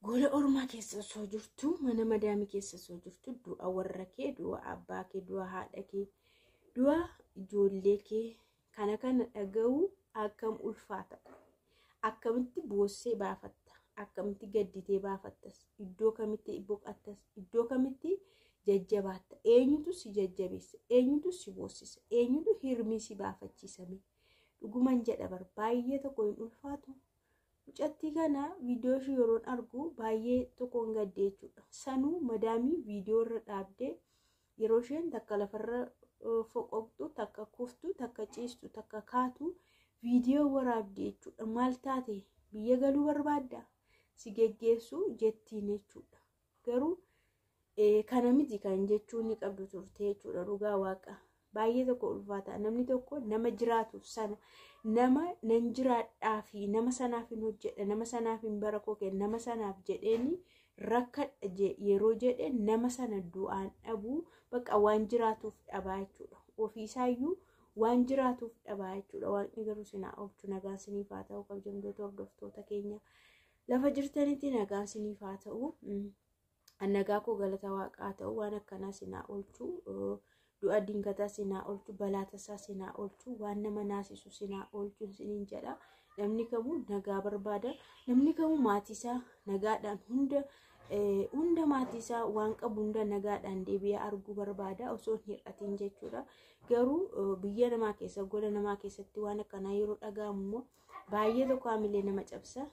gola ormaa keessa osoo jirtu mana madaamii keessa osoo jirtu du'a warra kee du'a abbaa kee du'a haadha kee du'a ijoollee kee kana dhaga'u akkam ulfaata akkamitti boossee baafatta akkamitti gadditee baafattas iddoo kamitti boqattas iddoo kamitti jajjabaatta eenyutu si jajjabeessa eenyutu si boossisa eenyutu hirmii si baafachiisame dhuguman jedha baay'ee tokko hin ulfaatu. Mucattii kana viidiyoo ishee yeroon argu baay'ee tokkoon gaddee jechuudha. Sanuu madaamii viidiyoo irra dhaabdee yeroo isheen takka lafarra foqoqxu, takka kuftu, takka ciistu, takka kaatu viidiyoo waraabdee jechuudha. Maal taate biyya galuu barbaadda? Si geggeessu jettiin jechuudha. Garuu kana miti kan jechuun ni qabdu turte jechuudha. Dhugaa waaqa. Baay'ee tokko ulfaata. Namni tokko nama jiraatu sana nama nan jiraadhaa fi nama sanaaf hin hojjedha nama sanaaf hin barakoo kenna nama sanaaf jedheeni rakkadha yeroo jedhe nama sana du'aan dhabuu bakka waan jiraatuuf dhabaa jechuudha. Ofiisaayyuu waan jiraatuuf dhabaa jechuudha. Waaqni garuu sinaa oolchu nagaan siniif haa ta'u kabajamtoota hordoftoota keenya lafa jirtanitti nagaan siniif haa ta'u nagaa koo galata waaqaa ta'u waan akkanaa sinaa oolchu. Du'a dingataa sinaa oolchu balaa tasaa sinaa oolchu waan nama naasisu sinaa oolchu siniin jedha. Namni kamuu nagaa barbaada. Namni kamuu maatiisaa nagaadhaan hunda maatiisaa waan qabu hunda nagaadhaan deebi'ee arguu barbaada osoo hin hir'atin jechuudha. Garuu biyya namaa keessa gola namaa keessatti waan akkanaa yeroo dhaga'amu immoo baay'ee tokko haamilee nama cabsa.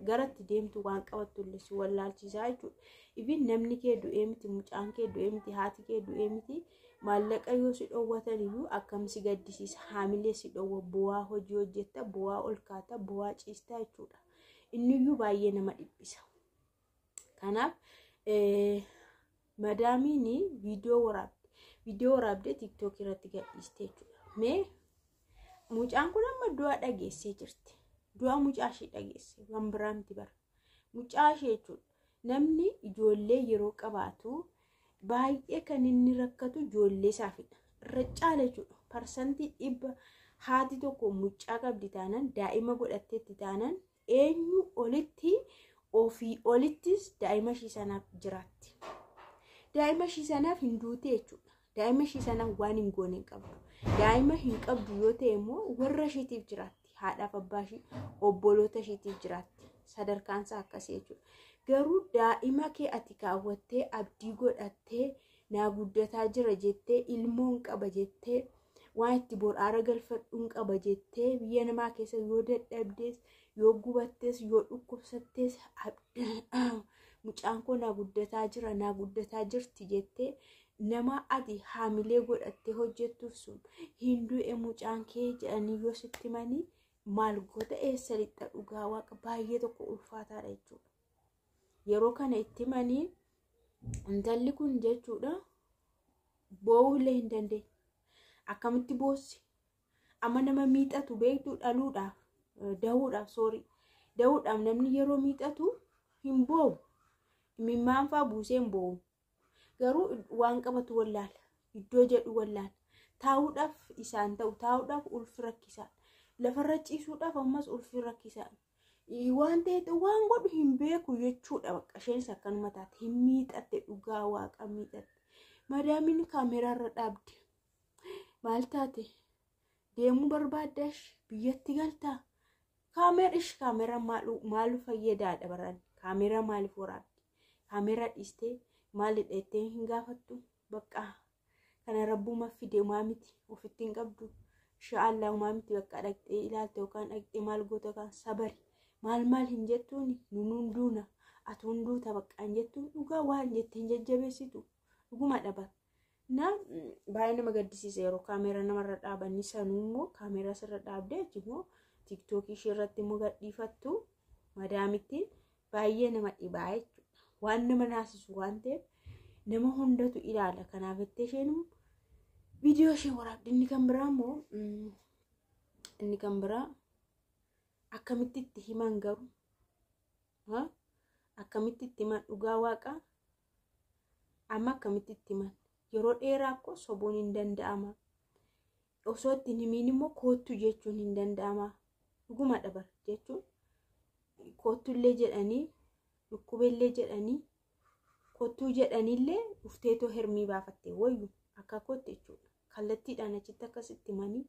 Garatti deemtu waan qabattu illee si wallaalchisaa jechuudha. Ibin namni kee du'ee miti mucaan kee du'ee miti haati kee du'ee miti. Maallaqa yoo si dhoowwatan iyyuu akkam si gaddisiisa haamilee si dhoowwa bu'aa hojii hojjetta bu'aa ol kaata bu'aa ciistaa jechuudha. Inni iyyuu baay'ee nama dhiphisa. Kanaaf madaamiin viidiyoo waraabdee TikTok irratti gadhiiste jechuudha. Mee mucaan kun amma du'a dhageessee jirti. Du'a mucaa ishee dhageesse waan biraa miti bara. Mucaa ishee jechuudha. Namni ijoollee yeroo qabaatu baay'ee kan inni rakkatu ijoollee isaafidha. Irra caala jechuudha. Parsantii 100 haati tokko mucaa qabdi taanaan daa'ima godhatteetti taanaan eenyu olitti ofii olittis daa'ima ishii sanaaf jiraatti. Daa'ima ishii sanaaf hin duute jechuudha. Daa'ima ishii sanaaf waan hin goone hin qabdu. Daa'ima hin qabdu yoo ta'e immoo warra isheetiif jiraatti. Haadhaaf abbaa ishii obboloota isheetiif jiraatti. Sadarkaan isaa akkasii jechuudha. Garuu daa'ima kee ati kaawwattee abdii godhattee naa guddataa jira jettee ilmoon qaba jettee waan itti boraara galfadhuun qaba jettee biyya namaa keessa yoo dadhabdees yoo gubattees yoo dhukkubsattees mucaan koo naa guddataa jirti jettee nama ati haamilee godhattee hojjettuuf sun hin du'e mucaan kee jedhanii yoo sitti manii maal goota eessa lixxa dhugaa waaqa baay'ee tokko ulfaataadha jechuudha. Yeroo kana itti manii intalli kun jechuudha boo'uullee hin dandeenye. Akkamitti boossi? Amma nama miixatu beektu dahuudhaaf namni yeroo miixatu hin boo'u. Mimmaan fa'aa buusee hin boo'u. Garuu waan qabatu wallaala. Iddoo jedhu wallaala. Taa'uudhaaf isaan ta'u taa'uudhaaf ulfi rakkisaan. Lafarra ciisuudhaaf ammas ulfi rakkisaan. Waan ta'eef waan godhu hin beeku jechuudha. Bakka isheenis akkanuma taate hin miixatte dhugaa waaqa miixatte. Madaamiin kaameraarra dhaabde. Maal taate? Deemuu barbaaddash biyyatti galtaa? Kaamera maal fayyadaadha baran? Kaamera maaliif waraabdi? Kaamera dhiistee maalidha jettee hin gaafattu? Bakka kana rabbuma fide miti ofitti hin qabdu. Inshaallah miti bakka dhaqxee ilaalte yookaan dhaqxee maal goota kan sabari. Maal hin jettuuni nuun duuna ati hunduuta baqqaan jettuun dhugaa waan jettiin jajjabeessitu dhuguma dhaban. Baay'ee nama gaddisiisa yeroo kaamera namarra dhaabanni sanuu immoo kaamera sirra dhaabdee immoo TikTok ishee irratti immoo gadhiifattu madaamittiin baay'ee nama dhibaa jechuudha. Waan nama naasisu waan ta'eef nama hundatu ilaala. Kanaaf jettee isheen viidiyoo ishee waraabde. Inni kan biraa akkamitti itti himan garuu akkamitti itti himan dhugaa waaqa amma akkamitti itti himan yeroo dheeraa akkoo sobuun hin danda'ama. Osoo itti himiin immoo koottu jechuun hin danda'ama. Dhuguma dhabar jechuun koottullee jedhanii dhukkubellee jedhanii kottuu jedhanillee dhufteetoo hirmii baafattee wayyu akka kotte jechuudha. Kallattiidhaan achitti akkasitti manii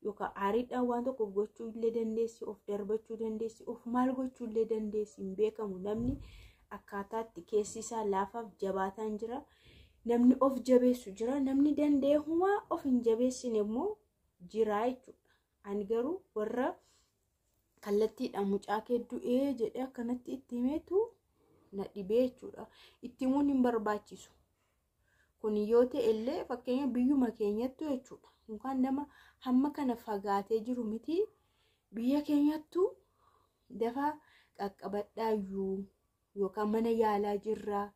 yookaan aariidhaan waan tokko gochuu illee dandeessi, of darbachuu dandeessi, of maal gochuu illee dandeessi hin beekamu. Namni akkaataatti keessi isaa laafaaf jabaataan jira. Namni of jabeessu jira. Namni dandeehumaa of hin jabeessine immoo jira jechuudha. Ani garuu warra kallattiidhaan mucaa kee du'ee jedhee akkanatti itti himeetu na dhibee jechuudha. Itti himuun hin barbaachisu. Kun yoo ta'e illee fakkeenya biyyuma keenyattu jechuudha. Yookaan nama hamma kana fagaatee jiru miti biyya keenyattu dafa qaqqabadhaayyuu yookaan mana yaalaa jirraa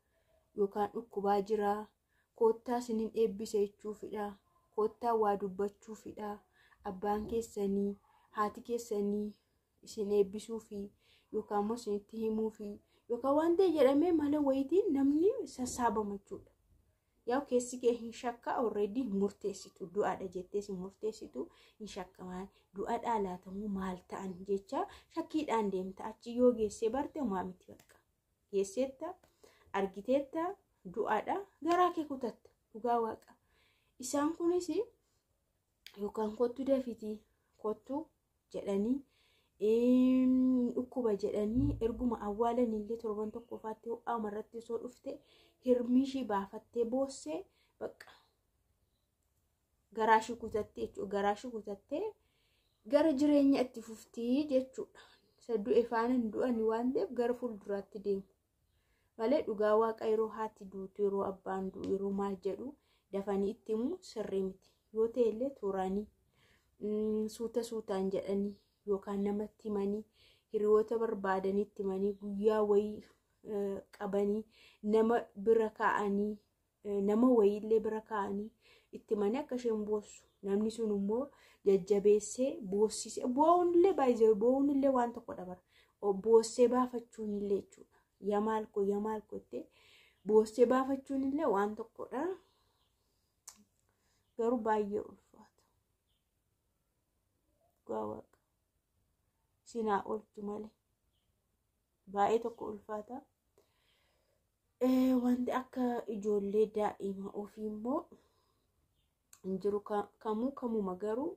yookaan dhukkubaa jiraa koottaa isinin eebbise jechuufidha. Koottaa waa dubbachuufidha. Abbaan keessanii haati keessanii isin eebbisuufi yookaan immoo isinitti himuufi yookaan waan ta'e jedhamee mala wayitiin namni sassaabama jechuudha. Yaa keessi kee hin shakka already murteessitu du'aadha jettee si murteessitu hin shakkamaa du'aadha laatamuu maal ta'an jecha shakkiidhaan deemta. Achi yoo geessee barte homaa miti bakka geesseetta argiteetta du'aadha garaa kee kutatta dhugaa waaqa. Isaan kunis yookaan kottu dafitii kottu jedhanii dhukkuba jedhanii erguma awwaalanillee torban tokkoffaatti ho'aa marratti soo dhufte hirmiishii baafattee boossee bakka garaashii kutattee jechuudha. Garaashii kutattee gara jireenya itti fuftii jechuudha. Isa du'e faana du'ani waan ta'eef gara fuulduraatti deemu malee dhugaa waaqa yeroo haati duutu yeroo abbaan du'u yeroo maal jedhu dafanii itti himu sirrii miti. Yoo ta'e illee tuuraanii suuta suutaan jedhanii yookaan namatti himanii hiriyoota barbaadanitti himanii guyyaa wayii qabanii nama bira kaa'anii nama wayiillee bira kaa'anii itti himanii akka isheen boossu. Namni sun immoo jajjabeessee boossisee boo'uunillee baay'ee boo'uunillee waan tokko dabara. Boossee baafachuunillee jechuudha. Yamaal ko itti boossee baafachuunillee waan tokkodha. Garuu baay'ee ulfaata. Waaqa sinaa oolchu malee baay'ee tokko ulfaata. Wanti akka ijoollee daa'ima ofii immoo hin jiru kamuma garuu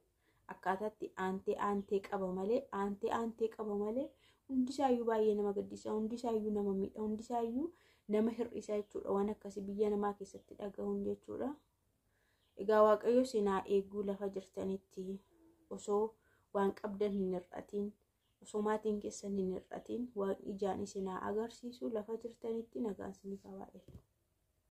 akkaataatti aantee qaba malee hundisaayyuu baay'ee nama gaddisa, hundisaayyuu nama miidha, hundisaayyuu nama hir'isa jechuudha. Waan akkasii biyya namaa keessatti dhagahuun jechuudha. Egaa waaqayyo sinaa eeguu lafa jirtanitti osoo waan qabdan hin hir'atiin osoo maatiin keessan hin hir'atiin waan ijaan sinaa agarsiisu lafa jirtanitti nagaan sinii qabaa'e.